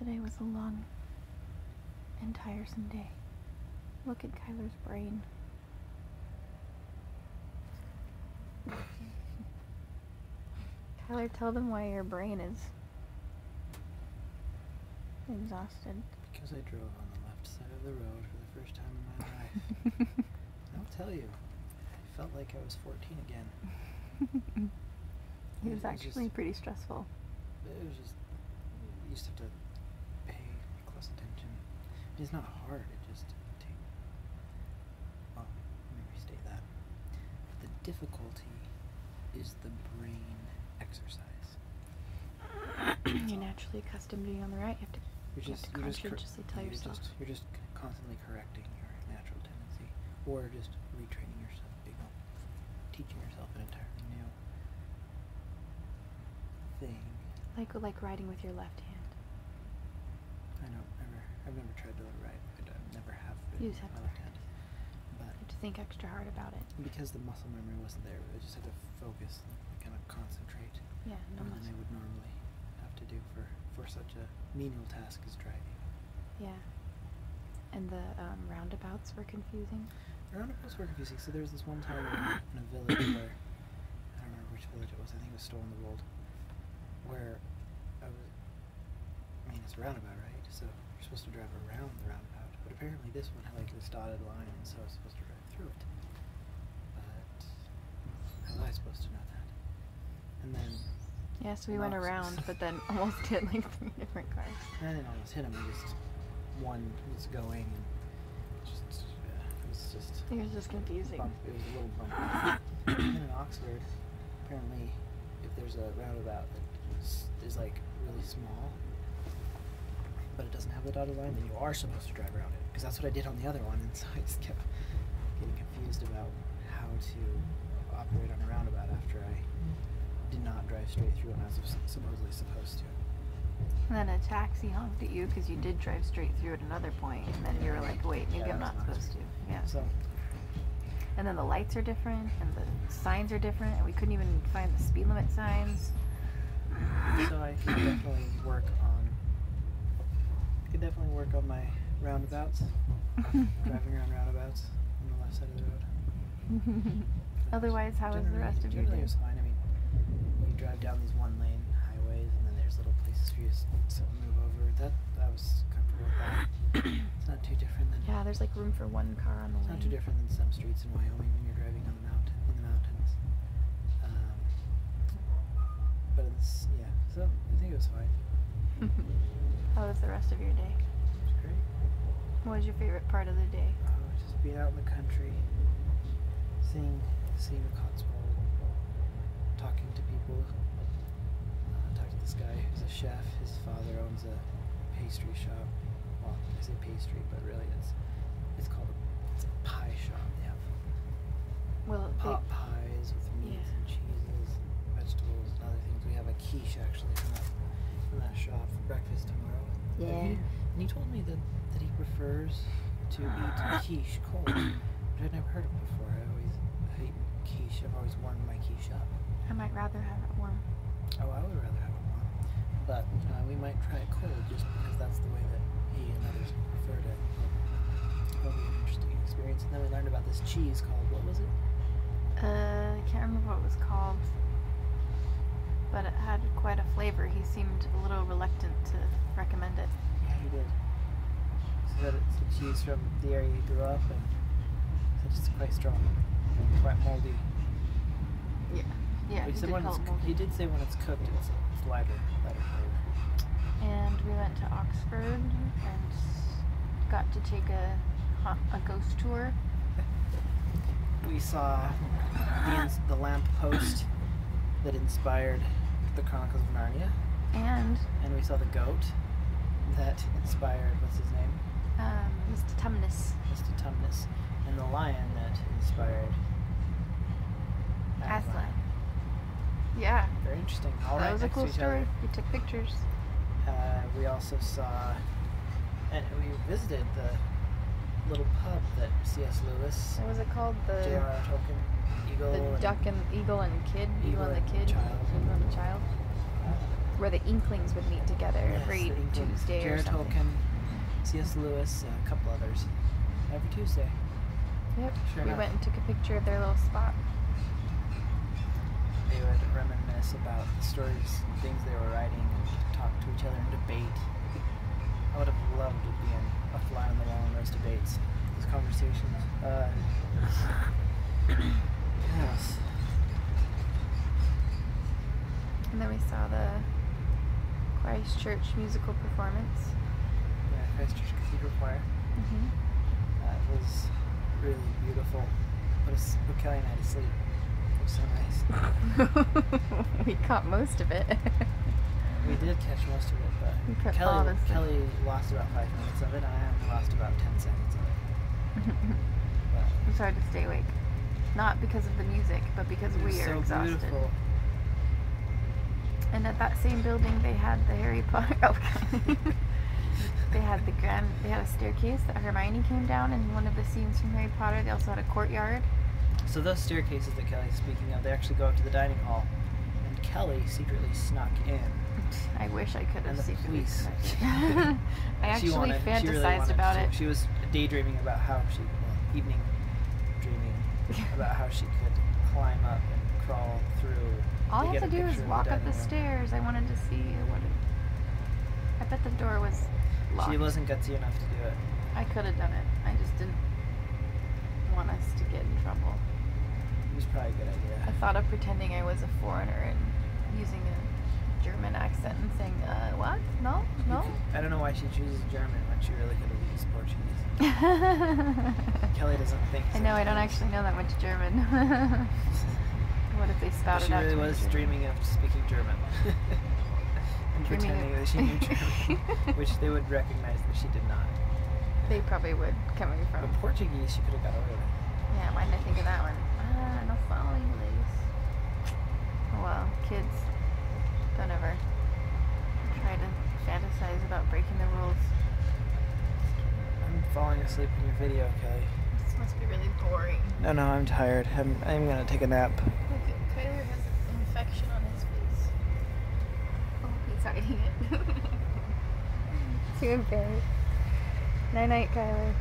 Today was a long and tiresome day. Look at Kyler's brain. Kyler, tell them why your brain is exhausted. Because I drove on the left side of the road for the first time in my life. I'll tell you, I felt like I was 14 again. It was actually pretty stressful. It was just, you used to have to pay close attention. It's not hard, it just takes, well, let me restate that. The difficulty is the brain exercise. You're naturally accustomed to being on the right. You have to conscientiously tell yourself. You're just constantly correcting your natural tendency, or just retraining yourself, teaching yourself an entirely new thing. Like riding with your left hand. I know, I've never tried to ride. I never have You with just have my to left hand. But You have to think extra hard about it. because the muscle memory wasn't there, I just had to focus and kind of concentrate Yeah, no more than I muscle. would normally have to do for such a menial task as driving. Yeah. And the roundabouts were confusing. The roundabouts were confusing. So there was this one time in a village where, I don't remember which village it was, I think it was Stolen the Wold, where it's a roundabout, right? So you're supposed to drive around the roundabout, but apparently this one had like this dotted line, and so I was supposed to drive through it. But how was I supposed to know that? And then Yeah, so we went around, but then almost hit like 3 different cars. I didn't almost hit him. One was going, and it It was just confusing. It was a little bumpy. And in Oxford, apparently, if there's a roundabout that is like really small, but it doesn't have the dotted line, then you are supposed to drive around it. Because that's what I did on the other one, and so I just kept getting confused about how to operate on a roundabout after I did not drive straight through when I was supposedly supposed to. And then a taxi honked at you because you did drive straight through at another point, and then you were like, wait, maybe I'm not supposed to. Yeah. So, And then the lights are different, and the signs are different, and we couldn't even find the speed limit signs. so I could definitely work on my roundabouts, driving around roundabouts on the left side of the road. Otherwise, how was the rest of your Generally day? it was fine. I mean, you drive down these one-lane highways, and then there's little places for you to move over. I was comfortable with that. It's not too different than Yeah, there's like room for one car on the it's lane. not too different than some streets in Wyoming when you're driving on the mountains. But it's so I think it was fine. How was the rest of your day? It was great. What was your favorite part of the day? Just being out in the country, seeing the Cotswold, talking to people. Talked to this guy who's a chef. His father owns a pastry shop. Well, I say pastry, but really it's called a pie shop. They have pot pies with meats and cheeses and vegetables and other things. We have a quiche actually from that shop for breakfast tomorrow. Yeah. And he told me that he prefers to eat quiche cold, which I'd never heard of before. I hate quiche. I've always warmed my quiche up. I might rather have it warm. Oh, I would rather have it warm. But we might try it cold just because that's the way that he and others preferred it. It'll be an interesting experience. And then we learned about this cheese called, what was it? I can't remember what it was called, but it had quite a flavor. He seemed a little reluctant to recommend it. Yeah, he did. He said it's a cheese from the area he grew up in. He said it's quite strong, quite moldy. Yeah, He did say when it's cooked, it's lighter flavor. And we went to Oxford and got to take a ghost tour. We saw the lamp post that inspired the Chronicles of Narnia. And we saw the goat that inspired, what's his name? Mr. Tumnus. Mr. Tumnus. And the lion that inspired Aslan. Yeah. Very interesting. All That right was a next cool to each story. other. We took pictures. We also saw, and we visited the little pub that C.S. Lewis, What was it called? The J.R.R. Tolkien, Eagle and Kid. Eagle and the Kid. Child. Eagle and the Child. Where the Inklings would meet together Yes, every the Inklings Tuesday or Jared something. Tolkien, C.S. Lewis, a couple others. Every Tuesday. Yep. Sure We enough. went and took a picture of their little spot. They would reminisce about the stories and things they were writing and talk to each other and debate. I would have loved to be a fly on the wall in those debates, those conversations. Yes. And then we saw the Christchurch musical performance. Yeah, Christchurch Cathedral Choir. Mm-hmm. That was really beautiful. Put Kelly and I to sleep. It was so nice. We caught most of it. We did catch most of it, We but put all of us in. Kelly lost about 5 minutes of it. I lost about 10 seconds of it. But It was hard to stay awake. Not because of the music, but because it was we are so exhausted. beautiful. And at that same building, they had the Harry Potter. Oh, they had They had a staircase that Hermione came down in one of the scenes from Harry Potter. They also had a courtyard. So those staircases that Kelly's speaking of, they actually go up to the dining hall. And Kelly secretly snuck in. I wish I could And have the secretly police. snuck it. I actually She really fantasized wanted about to. it. She was daydreaming about how evening dreaming about how she could climb up and crawl through. All I get had a to do was picture of walk up dining the room. stairs. I wanted to see what it... I bet the door was locked. She wasn't gutsy enough to do it. I could have done it. I just didn't want us to get in trouble. It was probably a good I idea. thought of pretending I was a foreigner and using a German accent and saying, what? No? No? I don't know why she chooses German when she really could have used Portuguese. Kelly doesn't think. I know, I don't sometimes. actually know that much German. What if they But spouted she out to really me was in German? dreaming of speaking German. And Dreaming pretending of- that she knew German, which they would recognize that she did not. They probably would, coming from... But Portuguese, she could have got away with. Yeah, why didn't I think of that one? No falo inglês. Oh well, kids, don't ever try to fantasize about breaking the rules. I'm falling asleep in your video, Kelly. This must be really boring. No, I'm tired. I'm gonna take a nap. Look, Kyler has an infection on his face. Oh, he's hiding it. Too embarrassed. Night night, Kyler.